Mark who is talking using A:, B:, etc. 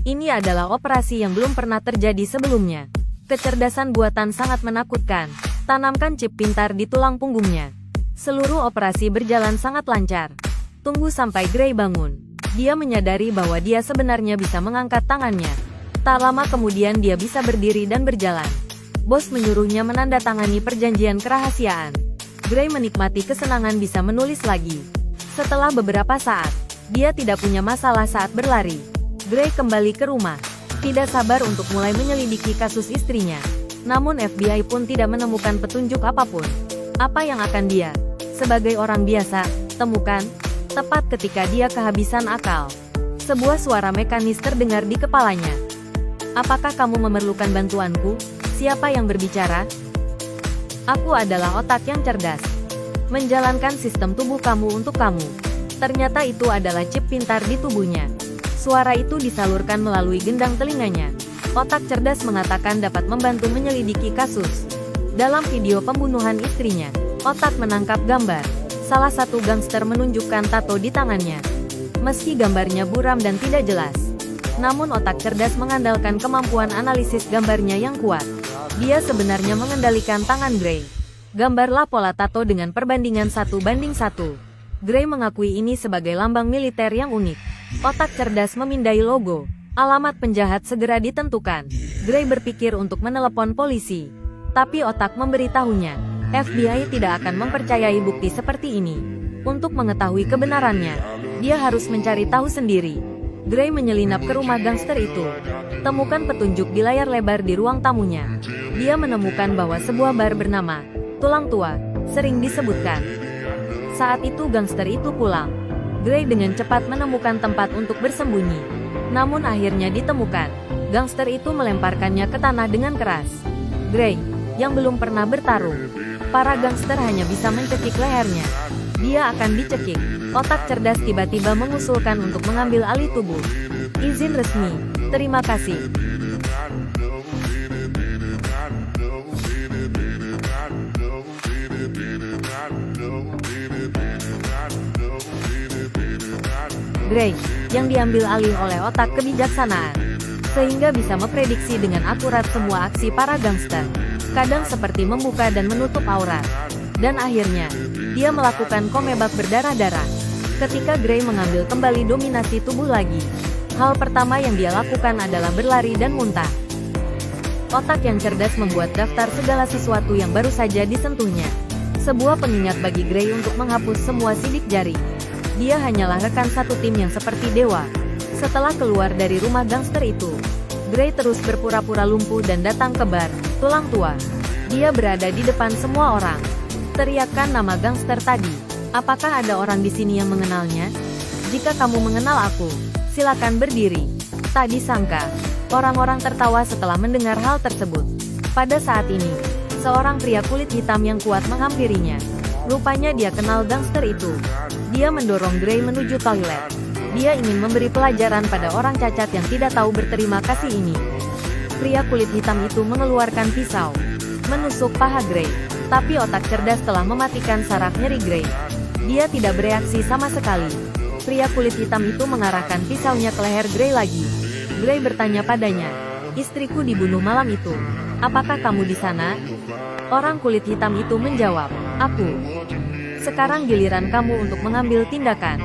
A: Ini adalah operasi yang belum pernah terjadi sebelumnya. Kecerdasan buatan sangat menakutkan. Tanamkan chip pintar di tulang punggungnya. Seluruh operasi berjalan sangat lancar. Tunggu sampai Gray bangun. Dia menyadari bahwa dia sebenarnya bisa mengangkat tangannya. Tak lama kemudian dia bisa berdiri dan berjalan. Bos menyuruhnya menandatangani perjanjian kerahasiaan. Gray menikmati kesenangan bisa menulis lagi. Setelah beberapa saat, dia tidak punya masalah saat berlari. Gray kembali ke rumah. Tidak sabar untuk mulai menyelidiki kasus istrinya. Namun FBI pun tidak menemukan petunjuk apapun. Apa yang akan dia, sebagai orang biasa, temukan? Tepat ketika dia kehabisan akal, sebuah suara mekanis terdengar di kepalanya. Apakah kamu memerlukan bantuanku? Siapa yang berbicara? Aku adalah otak yang cerdas. Menjalankan sistem tubuh kamu untuk kamu. Ternyata itu adalah chip pintar di tubuhnya. Suara itu disalurkan melalui gendang telinganya. Otak cerdas mengatakan dapat membantu menyelidiki kasus. Dalam video pembunuhan istrinya, otak menangkap gambar. Salah satu gangster menunjukkan tato di tangannya. Meski gambarnya buram dan tidak jelas, namun otak cerdas mengandalkan kemampuan analisis gambarnya yang kuat. Dia sebenarnya mengendalikan tangan Gray. Gambarlah pola tato dengan perbandingan 1:1. Gray mengakui ini sebagai lambang militer yang unik. Otak cerdas memindai logo. Alamat penjahat segera ditentukan. Gray berpikir untuk menelepon polisi. Tapi otak memberitahunya, FBI tidak akan mempercayai bukti seperti ini. Untuk mengetahui kebenarannya, dia harus mencari tahu sendiri. Gray menyelinap ke rumah gangster itu. Temukan petunjuk di layar lebar di ruang tamunya. Dia menemukan bahwa sebuah bar bernama Tulang Tua sering disebutkan. Saat itu gangster itu pulang. Gray dengan cepat menemukan tempat untuk bersembunyi. Namun akhirnya ditemukan. Gangster itu melemparkannya ke tanah dengan keras. Gray, yang belum pernah bertarung, para gangster hanya bisa mencekik lehernya. Dia akan dicekik. Otak cerdas tiba-tiba mengusulkan untuk mengambil alih tubuh. Izin resmi. Terima kasih. Gray, yang diambil alih oleh otak kebijaksanaan, sehingga bisa memprediksi dengan akurat semua aksi para gangster. Kadang seperti membuka dan menutup aurat. Dan akhirnya, dia melakukan komebak berdarah-darah. Ketika Gray mengambil kembali dominasi tubuh lagi, hal pertama yang dia lakukan adalah berlari dan muntah. Otak yang cerdas membuat daftar segala sesuatu yang baru saja disentuhnya. Sebuah pengingat bagi Gray untuk menghapus semua sidik jari. Dia hanyalah rekan satu tim yang seperti dewa. Setelah keluar dari rumah gangster itu, Gray terus berpura-pura lumpuh dan datang ke bar Tulang Tua. Dia berada di depan semua orang. Teriakkan nama gangster tadi. Apakah ada orang di sini yang mengenalnya? Jika kamu mengenal aku, silakan berdiri. Tak disangka, orang-orang tertawa setelah mendengar hal tersebut. Pada saat ini, seorang pria kulit hitam yang kuat menghampirinya. Rupanya dia kenal gangster itu. Dia mendorong Gray menuju toilet. Dia ingin memberi pelajaran pada orang cacat yang tidak tahu berterima kasih ini. Pria kulit hitam itu mengeluarkan pisau, menusuk paha Gray. Tapi otak cerdas telah mematikan saraf nyeri Gray. Dia tidak bereaksi sama sekali. Pria kulit hitam itu mengarahkan pisaunya ke leher Gray lagi. Gray bertanya padanya, istriku dibunuh malam itu. Apakah kamu di sana? Orang kulit hitam itu menjawab, aku. Sekarang giliran kamu untuk mengambil tindakan.